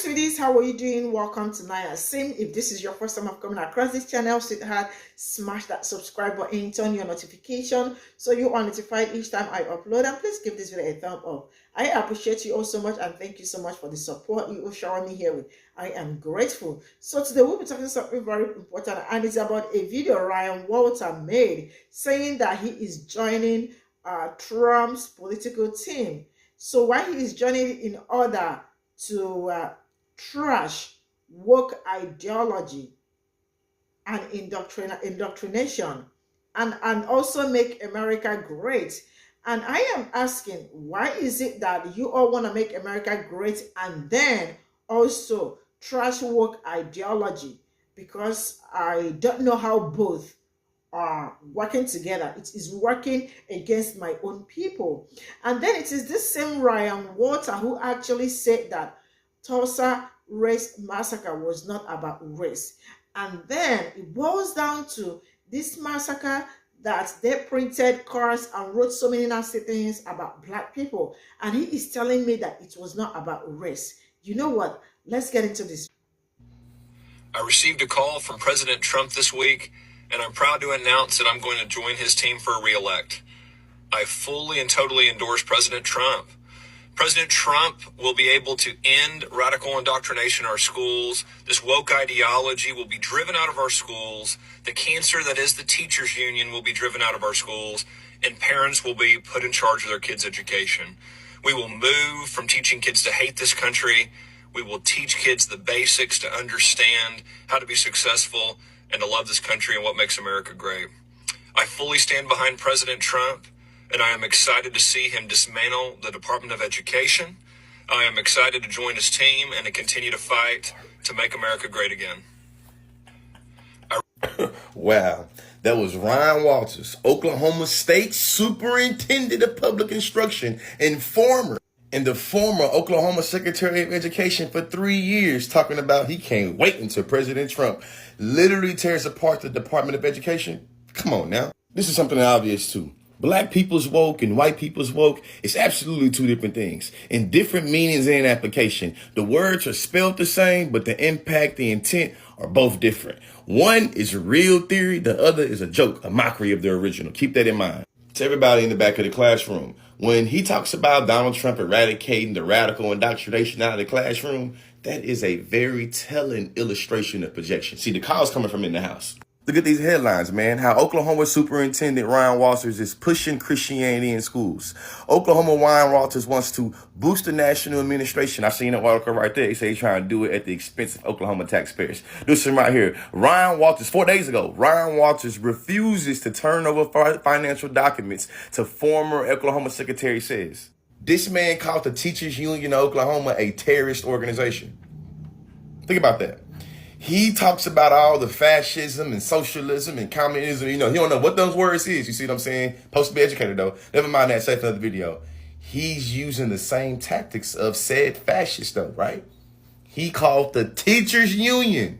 sweeties, how are you doing? Welcome to Naya Sim. If this is your first time of coming across this channel, sweetheart, smash that subscribe button, turn your notification so you are notified each time I upload, and please give this video a thumb up. I appreciate you all so much, and thank you so much for the support you will shower me here with. I am grateful. So today we'll be talking something very important, and it's about a video Ryan Walter made saying that he is joining Trump's political team. So why he is joining in order to trash woke ideology and indoctrination and also make America great. And I am asking, why is it that you all want to make America great and then also trash woke ideology? Because I don't know how both are working together. It is working against my own people. And then it is this same Ryan Walter who actually said that Tulsa Massacre was not about race. And then it boils down to this massacre that they printed cards and wrote so many nasty things about black people. And he is telling me that it was not about race. You know what? Let's get into this. I received a call from President Trump this week, and I'm proud to announce that I'm going to join his team for a re-elect. I fully and totally endorse President Trump. President Trump will be able to end radical indoctrination in our schools. This woke ideology will be driven out of our schools. The cancer that is the teachers union will be driven out of our schools, and parents will be put in charge of their kids' education. We will move from teaching kids to hate this country. We will teach kids the basics to understand how to be successful and to love this country and what makes America great. I fully stand behind President Trump, and I am excited to see him dismantle the Department of Education. I am excited to join his team and to continue to fight to make America great again. Wow, that was Ryan Walters, Oklahoma State Superintendent of Public Instruction and the former Oklahoma Secretary of Education for 3 years, talking about he can't wait until President Trump literally tears apart the Department of Education. Come on now. This is something obvious too. Black people's woke and white people's woke is absolutely two different things in different meanings and application. The words are spelled the same, but the impact, the intent are both different. One is a real theory. The other is a joke, a mockery of the original. Keep that in mind. To everybody in the back of the classroom, when he talks about Donald Trump eradicating the radical indoctrination out of the classroom, that is a very telling illustration of projection. See, the call's coming from in the house. Look at these headlines, man. How Oklahoma Superintendent Ryan Walters is pushing Christianity in schools. Oklahoma Ryan Walters wants to boost the national administration. I seen an article right there. He said he's trying to do it at the expense of Oklahoma taxpayers. This one right here. Ryan Walters, 4 days ago, Ryan Walters refuses to turn over financial documents to former Oklahoma Secretary says. This man called the Teachers Union of Oklahoma a terrorist organization. Think about that. He talks about all the fascism and socialism and communism. You know, he don't know what those words is. You see what I'm saying? Supposed to be educated, though. Never mind that. Save another video. He's using the same tactics of said fascists, though, right? He called the Teachers Union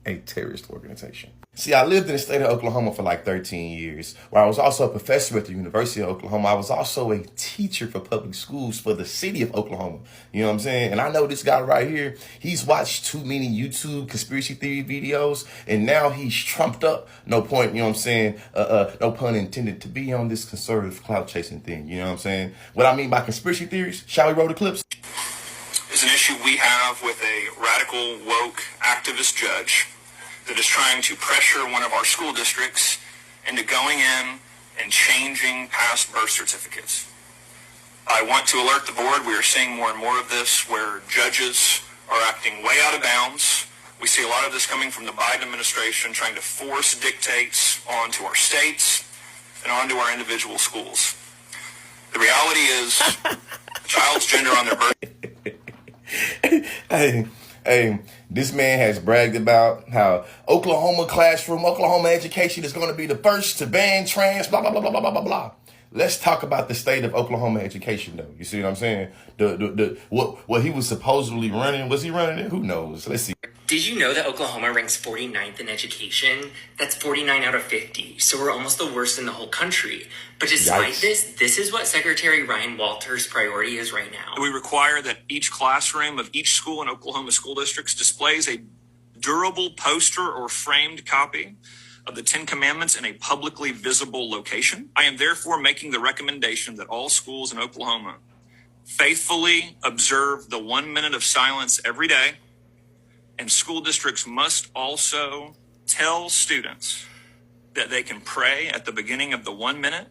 a terrorist organization. See, I lived in the state of Oklahoma for like 13 years, where I was also a professor at the University of Oklahoma. I was also a teacher for public schools for the city of Oklahoma. You know what I'm saying? And I know this guy right here, he's watched too many YouTube conspiracy theory videos, and now he's trumped up. No point, you know what I'm saying? No pun intended, to be on this conservative clout chasing thing. You know what I'm saying? What I mean by conspiracy theories, shall we roll the clips? Is an issue we have with a radical woke activist judge that is trying to pressure one of our school districts into going in and changing past birth certificates. I want to alert the board, we are seeing more and more of this where judges are acting way out of bounds. We see a lot of this coming from the Biden administration trying to force dictates onto our states and onto our individual schools. The reality is a child's gender on their birth. Hey, this man has bragged about how Oklahoma education is going to be the first to ban trans, blah, blah, blah, blah, blah, blah, blah, blah. Let's talk about the state of Oklahoma education, though. You see what I'm saying? What he was supposedly running, was he running it? Who knows? Let's see. Did you know that Oklahoma ranks 49th in education? That's 49 out of 50, so we're almost the worst in the whole country. But despite this is what Secretary Ryan Walters' priority is right now. We require that each classroom of each school in Oklahoma school districts displays a durable poster or framed copy of the 10 Commandments in a publicly visible location. I am therefore making the recommendation that all schools in Oklahoma faithfully observe the 1 minute of silence every day, and school districts must also tell students that they can pray at the beginning of the 1 minute,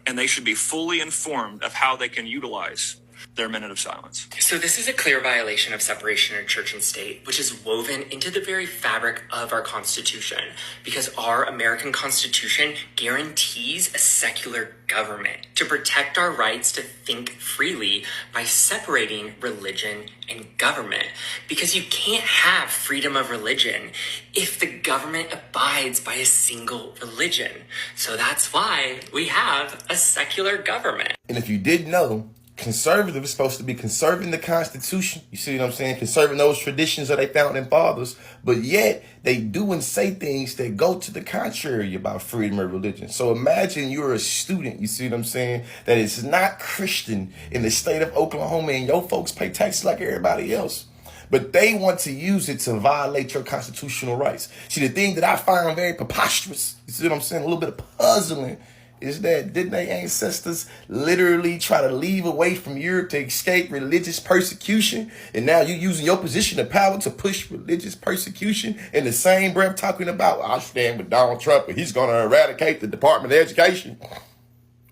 and they should be fully informed of how they can utilize their minute of silence. So this is a clear violation of separation of church and state, which is woven into the very fabric of our Constitution, because our American Constitution guarantees a secular government to protect our rights to think freely by separating religion and government. Because you can't have freedom of religion if the government abides by a single religion. So that's why we have a secular government. And if you didn't know, conservative is supposed to be conserving the Constitution. You see what I'm saying? Conserving those traditions of their founding fathers. But yet they do and say things that go to the contrary about freedom of religion. So imagine you're a student, you see what I'm saying, that is not Christian in the state of Oklahoma, and your folks pay taxes like everybody else. But they want to use it to violate your constitutional rights. See, the thing that I find very preposterous, you see what I'm saying, a little bit of puzzling, is that didn't their ancestors literally try to leave away from Europe to escape religious persecution? And now you're using your position of power to push religious persecution, in the same breath talking about, I stand with Donald Trump and he's going to eradicate the Department of Education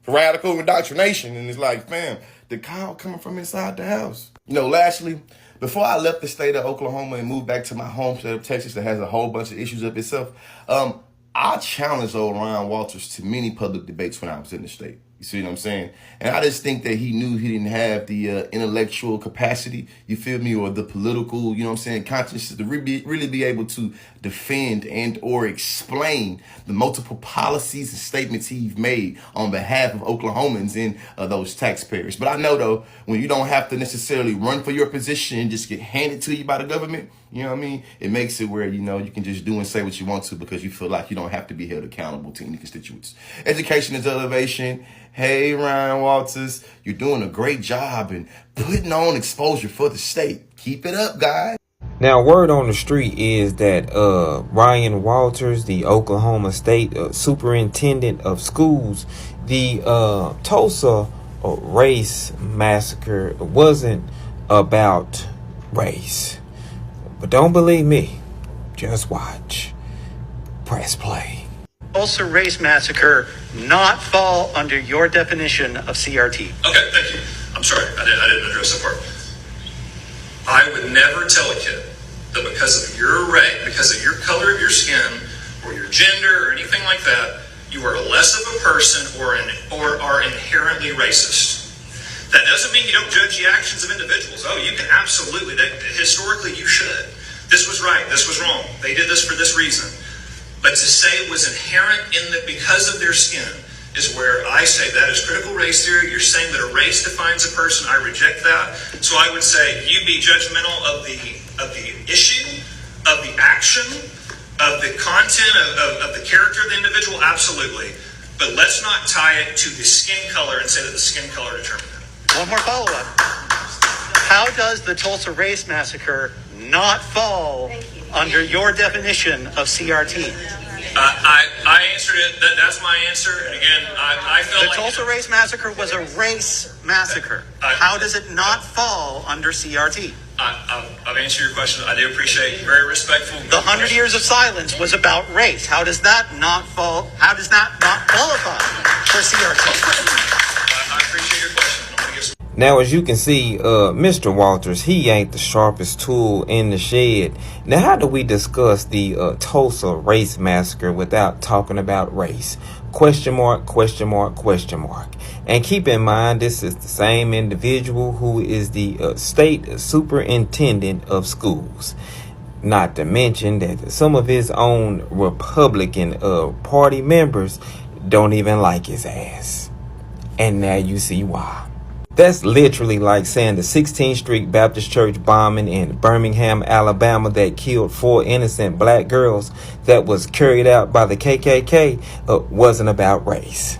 for radical indoctrination. And it's like, fam, the call coming from inside the house. You know, lastly, before I left the state of Oklahoma and moved back to my home state of Texas that has a whole bunch of issues of itself, I challenged old Ryan Walters to many public debates when I was in the state. You see what I'm saying? And I just think that he knew he didn't have the intellectual capacity, you feel me, or the political, you know what I'm saying, conscience to really be able to defend and or explain the multiple policies and statements he's made on behalf of Oklahomans and those taxpayers. But I know, though, when you don't have to necessarily run for your position and just get handed to you by the government, you know what I mean? It makes it where, you know, you can just do and say what you want to because you feel like you don't have to be held accountable to any constituents. Education is elevation. Hey, Ryan Walters, you're doing a great job and putting on exposure for the state. Keep it up, guys. Now, word on the street is that Ryan Walters, the Oklahoma State Superintendent of Schools, the Tulsa race massacre wasn't about race. But don't believe me. Just watch. Press play. Tulsa race massacre not fall under your definition of CRT? Okay, thank you. I'm sorry, I didn't address that part. I would never tell a kid that because of your race, because of your color of your skin, or your gender, or anything like that, you are less of a person or are inherently racist. That doesn't mean you don't judge the actions of individuals. Oh, you can absolutely. Historically, you should. This was right. This was wrong. They did this for this reason. But to say it was inherent in that because of their skin is where I say that is critical race theory. You're saying that a race defines a person. I reject that. So I would say you be judgmental of the issue, of the action, of the content, of the character of the individual. Absolutely. But let's not tie it to the skin color and say that the skin color determined that. One more follow-up. How does the Tulsa race massacre not fall under your definition of CRT? I answered it. That's my answer. And again, I felt the Tulsa race massacre was a race massacre. How does it not fall under CRT? I've answered your question. I do appreciate very respectful. The 100 years of silence was about race. How does that not fall? How does that not qualify for CRT? I appreciate your question. I'm gonna give Now, as you can see, Mr. Walters, he ain't the sharpest tool in the shed. Now, how do we discuss the Tulsa race massacre without talking about race? Question mark, question mark, question mark. And keep in mind, this is the same individual who is the state superintendent of schools. Not to mention that some of his own Republican party members don't even like his ass. And now you see why. That's literally like saying the 16th Street Baptist Church bombing in Birmingham, Alabama that killed 4 innocent black girls that was carried out by the KKK wasn't about race.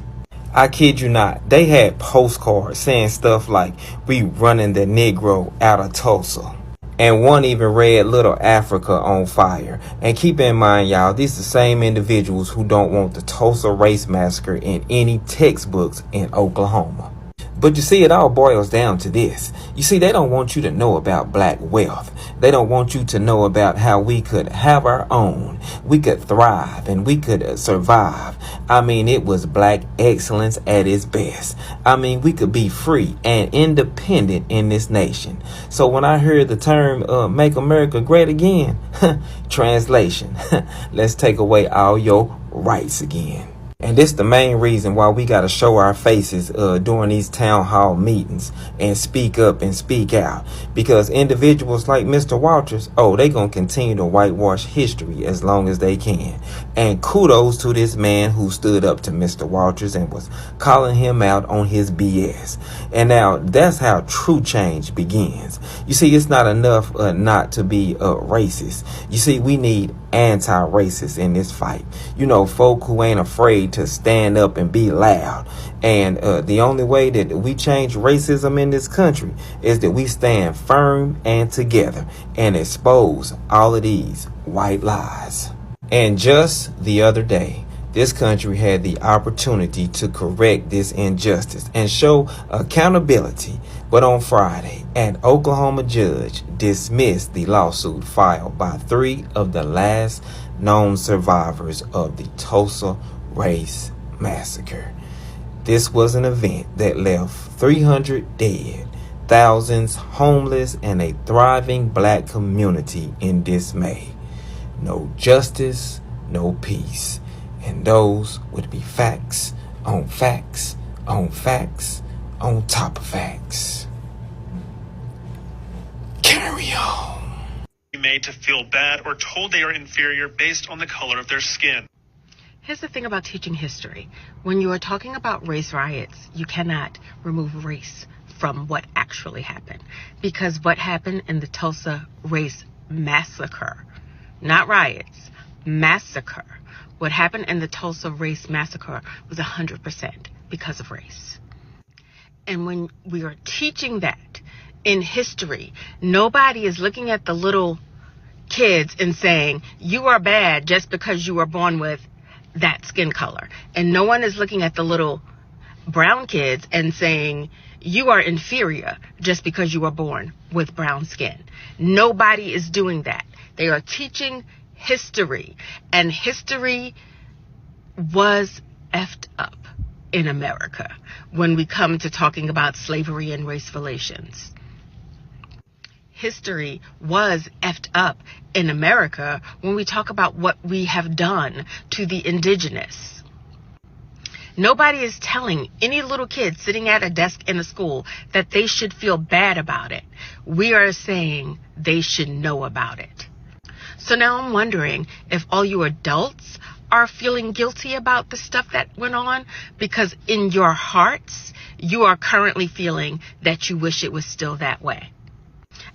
I kid you not, they had postcards saying stuff like, "We running the Negro out of Tulsa." And one even read Little Africa on fire. And keep in mind, y'all, these are the same individuals who don't want the Tulsa Race Massacre in any textbooks in Oklahoma. But you see, it all boils down to this. You see, they don't want you to know about black wealth. They don't want you to know about how we could have our own. We could thrive and we could survive. I mean, it was black excellence at its best. I mean, we could be free and independent in this nation. So when I heard the term "Make America Great Again," translation, let's take away all your rights again. And this the main reason why we got to show our faces during these town hall meetings and speak up and speak out. Because individuals like Mr. Walters, they going to continue to whitewash history as long as they can. And kudos to this man who stood up to Mr. Walters and was calling him out on his BS. And now that's how true change begins. You see, it's not enough not to be racist. You see, we need anti-racists in this fight. You know, folk who ain't afraid to stand up and be loud. And the only way that we change racism in this country is that we stand firm and together and expose all of these white lies. And just the other day, this country had the opportunity to correct this injustice and show accountability. But on Friday, an Oklahoma judge dismissed the lawsuit filed by 3 of the last known survivors of the Tulsa Race Massacre. This was an event that left 300 dead, thousands homeless, and a thriving black community in dismay. No justice, no peace. And those would be facts on facts on facts on top of facts. Carry on. Made to feel bad or told they are inferior based on the color of their skin. Here's the thing about teaching history. When you are talking about race riots, you cannot remove race from what actually happened. Because what happened in the Tulsa Race Massacre, not riots, massacre. What happened in the Tulsa Race Massacre was 100% because of race. And when we are teaching that in history, nobody is looking at the little kids and saying, you are bad just because you were born with that skin color. And no one is looking at the little brown kids and saying, you are inferior just because you were born with brown skin. Nobody is doing that. They are teaching history, and history was effed up in America when we come to talking about slavery and race relations. History was effed up in America when we talk about what we have done to the indigenous. Nobody is telling any little kid sitting at a desk in a school that they should feel bad about it. We are saying they should know about it. So now I'm wondering if all you adults are feeling guilty about the stuff that went on, because in your hearts, you are currently feeling that you wish it was still that way.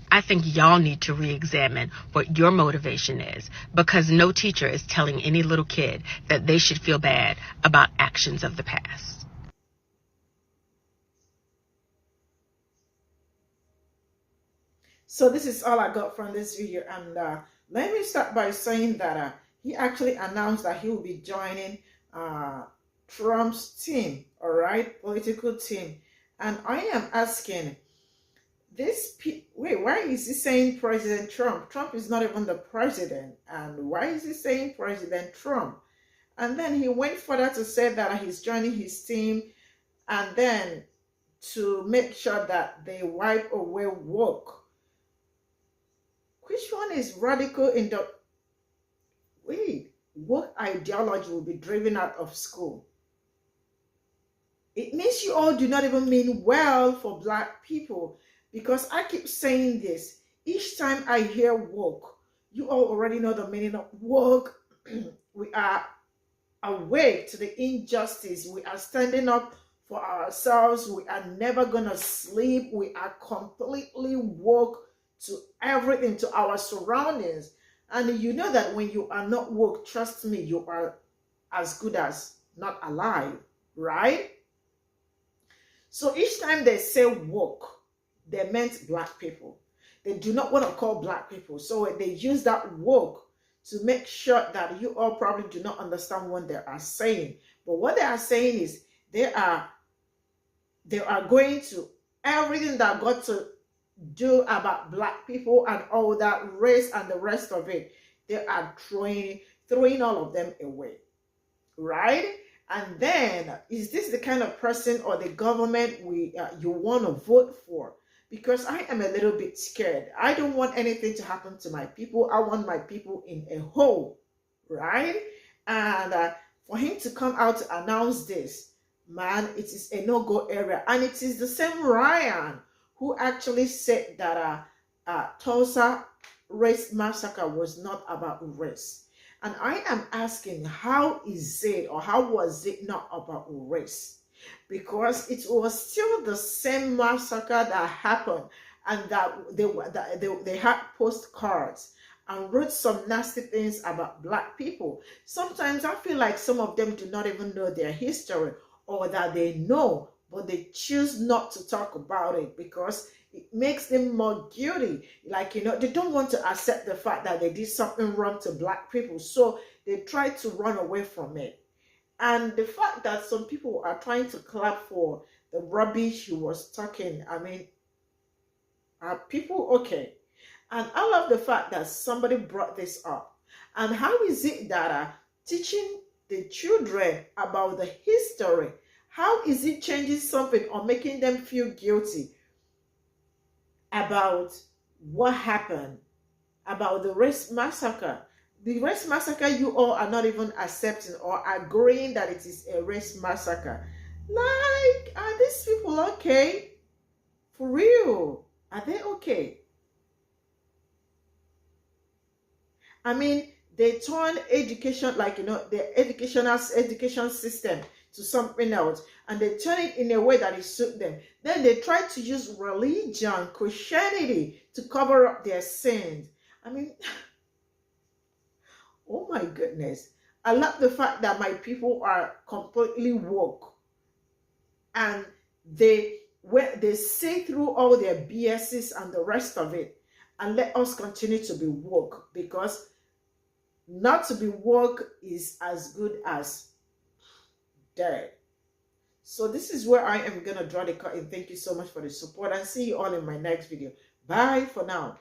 I think y'all need to re-examine what your motivation is, because no teacher is telling any little kid that they should feel bad about actions of the past. So this is all I got from this video, and let me start by saying that he actually announced that he will be joining Trump's team, all right, political team. And I am asking, why is he saying President Trump? Trump is not even the president, and why is he saying President Trump? And then he went further to say that he's joining his team, and then to make sure that they wipe away woke. Which one is radical in the... Woke ideology will be driven out of school. It means you all do not even mean well for black people, because I keep saying this. Each time I hear woke, you all already know the meaning of woke. We are awake to the injustice. We are standing up for ourselves. We are never gonna sleep. We are completely woke to everything, to our surroundings. And you know that when you are not woke, trust me, you are as good as not alive, right? So each time they say woke, they meant black people. They do not want to call black people. So they use that woke to make sure that you all probably do not understand what they are saying. But what they are saying is they are going to everything that got to do about black people and all that race and the rest of it. They are throwing all of them away, right? And then, is this the kind of person or the government you want to vote for? Because I am a little bit scared. I don't want anything to happen to my people. I want my people in a hole, right? And for him to come out to announce this, man, it is a no-go area. And it is the same Ryan who actually said that Tulsa race massacre was not about race. And I am asking, how is it, or how was it not about race? Because it was still the same massacre that happened, and that they had postcards and wrote some nasty things about black people. Sometimes I feel like some of them do not even know their history, or that they know, but they choose not to talk about it because it makes them more guilty. Like, they don't want to accept the fact that they did something wrong to black people. So they try to run away from it. And the fact that some people are trying to clap for the rubbish he was talking, I mean, are people okay? And I love the fact that somebody brought this up. And how is it that teaching the children about the history, how is it changing something or making them feel guilty about what happened, about the race massacre? The race massacre, you all are not even accepting or agreeing that it is a race massacre. Like, are these people okay? For real? Are they okay? I mean, they turn education, like, the education system to something else, and they turn it in a way that it suits them. Then they try to use religion, Christianity, to cover up their sins. I mean, oh my goodness. I love the fact that my people are completely woke, and they see through all their BSs and the rest of it, and let us continue to be woke, because not to be woke is as good as dead. So this is where I am going to draw the curtain. Thank you so much for the support, and see you all in my next video. Bye for now.